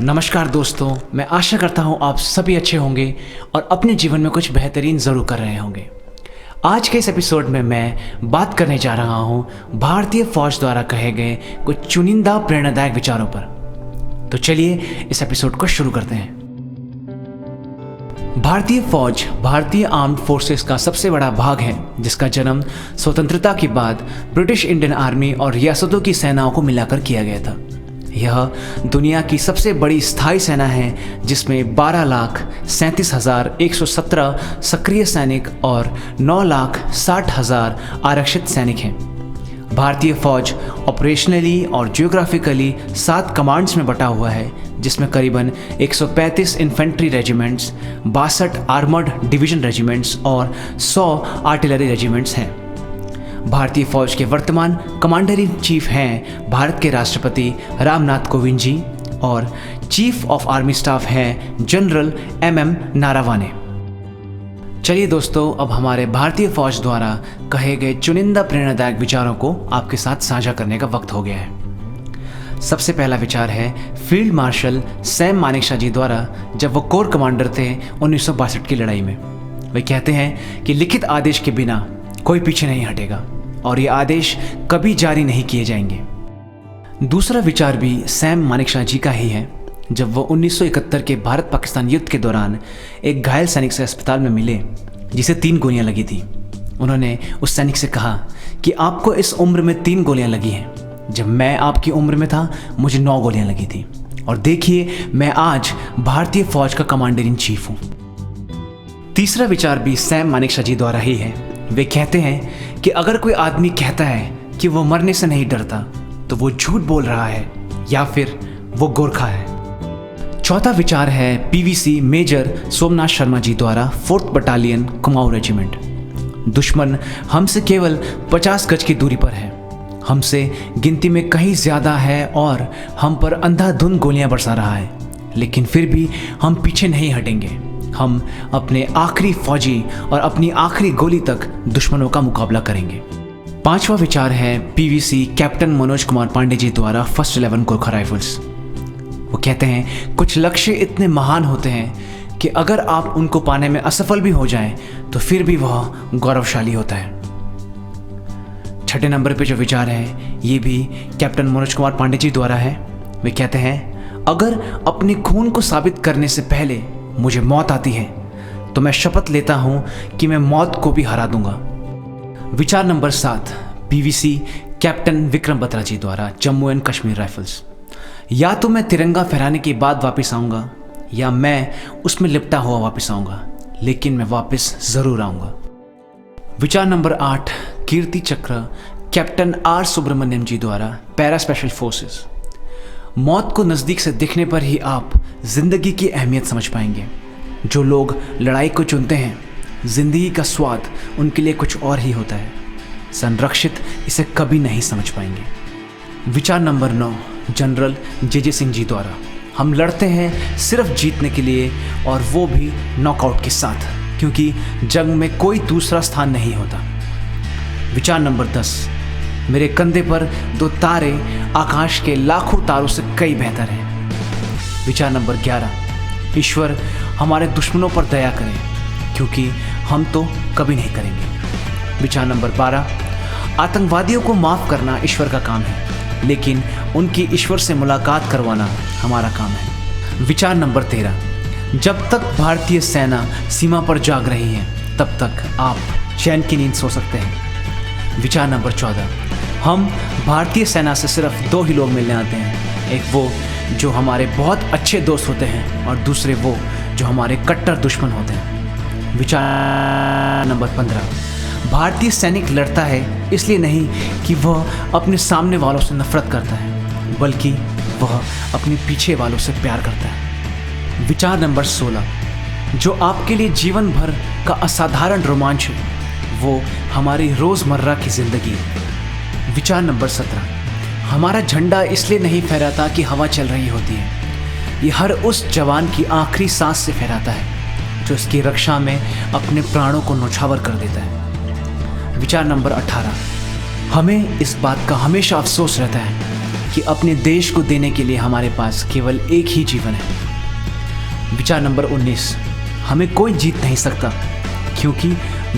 नमस्कार दोस्तों, मैं आशा करता हूँ आप सभी अच्छे होंगे और अपने जीवन में कुछ बेहतरीन ज़रूर कर रहे होंगे। आज के इस एपिसोड में मैं बात करने जा रहा हूँ भारतीय फौज द्वारा कहे गए कुछ चुनिंदा प्रेरणादायक विचारों पर। तो चलिए इस एपिसोड को शुरू करते हैं। भारतीय फौज भारतीय आर्म्ड फोर्सेस का सबसे बड़ा भाग है, जिसका जन्म स्वतंत्रता के बाद ब्रिटिश इंडियन आर्मी और रियासतों की सेनाओं को मिलाकर किया गया था। यह दुनिया की सबसे बड़ी स्थायी सेना है, जिसमें 12,37,117 सक्रिय सैनिक और 9,60,000 आरक्षित सैनिक हैं। भारतीय फौज ऑपरेशनली और जियोग्राफिकली 7 कमांड्स में बटा हुआ है, जिसमें करीबन 135 infantry regiments, 62 armoured division regiments और 100 आर्टिलरी रेजिमेंट्स हैं। भारतीय फौज के वर्तमान कमांडर इन चीफ हैं भारत के राष्ट्रपति रामनाथ कोविंद जी और चीफ ऑफ आर्मी स्टाफ हैं जनरल MM नारावाने। चलिए दोस्तों, अब हमारे भारतीय फौज द्वारा कहे गए चुनिंदा प्रेरणादायक विचारों को आपके साथ साझा करने का वक्त हो गया है। सबसे पहला विचार है फील्ड मार्शल सैम मानेकशॉ जी द्वारा, जब वो कोर कमांडर थे 1962 की लड़ाई में। वे कहते हैं कि लिखित आदेश के बिना कोई पीछे नहीं हटेगा और ये आदेश कभी जारी नहीं किए जाएंगे। दूसरा विचार भी सैम मानेकशॉ जी का ही है, जब वो 1971 के भारत पाकिस्तान युद्ध के दौरान एक घायल सैनिक से अस्पताल में मिले, जिसे 3 गोलियां लगी थी। उन्होंने उस सैनिक से कहा कि आपको इस उम्र में 3 गोलियां लगी हैं, जब मैं आपकी उम्र में था मुझे 9 गोलियां लगी थी, और देखिए मैं आज भारतीय फौज का कमांडर इन चीफ हूँ। तीसरा विचार भी सैम मानेकशॉ जी द्वारा ही है। वे कहते हैं कि अगर कोई आदमी कहता है कि वो मरने से नहीं डरता, तो वो झूठ बोल रहा है या फिर वो गोरखा है। चौथा विचार है PVC मेजर सोमनाथ शर्मा जी द्वारा 4th बटालियन कुमाऊं रेजिमेंट। दुश्मन हमसे केवल 50 गज की दूरी पर है, हमसे गिनती में कहीं ज्यादा है और हम पर अंधाधुंध गोलियां बरसा रहा है, लेकिन फिर भी हम पीछे नहीं हटेंगे। हम अपने आखिरी फौजी और अपनी आखिरी गोली तक दुश्मनों का मुकाबला करेंगे। पांचवा विचार है PVC कैप्टन मनोज कुमार पांडे जी द्वारा 1st 11 गोरखा राइफल्स। वो कहते हैं कुछ लक्ष्य इतने महान होते हैं कि अगर आप उनको पाने में असफल भी हो जाएं, तो फिर भी वह गौरवशाली होता है। छठे नंबर पे जो विचार है ये भी कैप्टन मनोज कुमार पांडे जी द्वारा है। वे कहते हैं अगर अपने खून को साबित करने से पहले मुझे मौत आती है, तो मैं शपथ लेता हूं कि मैं मौत को भी हरा दूंगा। विचार नंबर 7 PVC कैप्टन विक्रम बत्रा जी द्वारा जम्मू एंड कश्मीर राइफल्स। या तो मैं तिरंगा फहराने के बाद वापस आऊंगा, या मैं उसमें लिपटा हुआ वापस आऊंगा, लेकिन मैं वापस जरूर आऊंगा। विचार नंबर 8 कीर्ति चक्र कैप्टन R सुब्रमण्यम जी द्वारा पैरा स्पेशल फोर्सेस। मौत को नज़दीक से देखने पर ही आप जिंदगी की अहमियत समझ पाएंगे। जो लोग लड़ाई को चुनते हैं, जिंदगी का स्वाद उनके लिए कुछ और ही होता है। संरक्षित इसे कभी नहीं समझ पाएंगे। विचार number 9 general JJ Singh ji द्वारा। हम लड़ते हैं सिर्फ जीतने के लिए, और वो भी नॉकआउट के साथ, क्योंकि जंग में कोई दूसरा स्थान नहीं होता। विचार नंबर 10 मेरे कंधे पर 2 तारे आकाश के लाखों तारों से कई बेहतर हैं। विचार नंबर 11 ईश्वर हमारे दुश्मनों पर दया करें, क्योंकि हम तो कभी नहीं करेंगे। विचार नंबर 12 आतंकवादियों को माफ़ करना ईश्वर का काम है, लेकिन उनकी ईश्वर से मुलाकात करवाना हमारा काम है। विचार नंबर 13 जब तक भारतीय सेना सीमा पर जाग रही है, तब तक आप चैन की नींद सो सकते हैं। विचार नंबर 14 हम भारतीय सेना से सिर्फ 2 ही लोग मिलने आते हैं, एक वो जो हमारे बहुत अच्छे दोस्त होते हैं, और दूसरे वो जो हमारे कट्टर दुश्मन होते हैं। विचार नंबर 15 भारतीय सैनिक लड़ता है इसलिए नहीं कि वह अपने सामने वालों से नफरत करता है, बल्कि वह अपने पीछे वालों से प्यार करता है। विचार नंबर 16 जो आपके लिए जीवन भर का असाधारण रोमांच है, वो हमारी रोज़मर्रा की ज़िंदगी है। विचार नंबर 17 हमारा झंडा इसलिए नहीं फहराता कि हवा चल रही होती है, ये हर उस जवान की आखिरी सांस से फहराता है जो इसकी रक्षा में अपने प्राणों को न्यौछावर कर देता है। विचार नंबर 18 हमें इस बात का हमेशा अफसोस रहता है कि अपने देश को देने के लिए हमारे पास केवल एक ही जीवन है। विचार नंबर 19, हमें कोई जीत नहीं सकता क्योंकि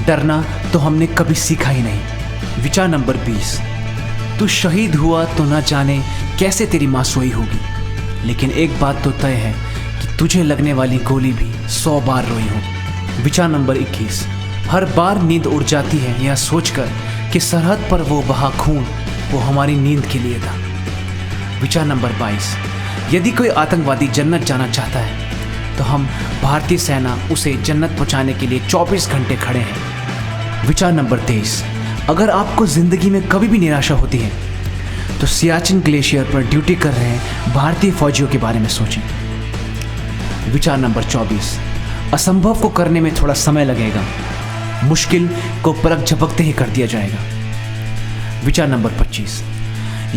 डरना तो हमने कभी सीखा ही नहीं। विचार नंबर 20, तू शहीद हुआ तो न जाने कैसे तेरी माँ सोई होगी, लेकिन एक बात तो तय है कि तुझे लगने वाली गोली भी 100 बार रोई होगी। विचार नंबर 21, हर बार नींद उड़ जाती है यह सोचकर कि सरहद पर वो बहा खून वो हमारी नींद के लिए था। विचार नंबर 22, यदि कोई आतंकवादी जन्नत जाना चाहता है तो हम भारतीय सेना उसे जन्नत पहुंचाने के लिए 24 घंटे खड़े हैं। विचार नंबर 23, अगर आपको ज़िंदगी में कभी भी निराशा होती है तो सियाचिन ग्लेशियर पर ड्यूटी कर रहे भारतीय फौजियों के बारे में सोचें। विचार नंबर 24, असंभव को करने में थोड़ा समय लगेगा, मुश्किल को पलक झपकते ही कर दिया जाएगा। विचार नंबर 25,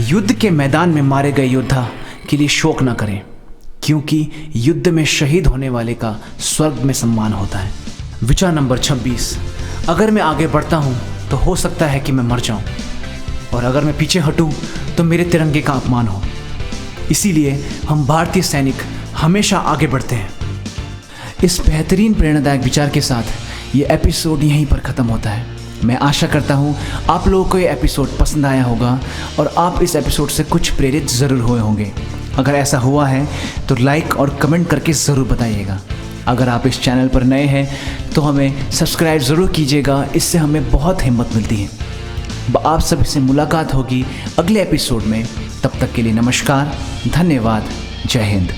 युद्ध के मैदान में मारे गए योद्धा के लिए शोक न करें क्योंकि युद्ध में शहीद होने वाले का स्वर्ग में सम्मान होता है। विचार नंबर 26, अगर मैं आगे बढ़ता हूँ तो हो सकता है कि मैं मर जाऊँ, और अगर मैं पीछे हटूँ तो मेरे तिरंगे का अपमान हो। इसीलिए हम भारतीय सैनिक हमेशा आगे बढ़ते हैं। इस बेहतरीन प्रेरणादायक विचार के साथ ये एपिसोड यहीं पर ख़त्म होता है। मैं आशा करता हूँ आप लोगों को ये एपिसोड पसंद आया होगा और आप इस एपिसोड से कुछ प्रेरित ज़रूर हुए होंगे। अगर ऐसा हुआ है तो लाइक और कमेंट करके ज़रूर बताइएगा। अगर आप इस चैनल पर नए हैं तो हमें सब्सक्राइब ज़रूर कीजिएगा, इससे हमें बहुत हिम्मत मिलती है। आप सभी से मुलाकात होगी अगले एपिसोड में। तब तक के लिए नमस्कार, धन्यवाद, जय हिंद।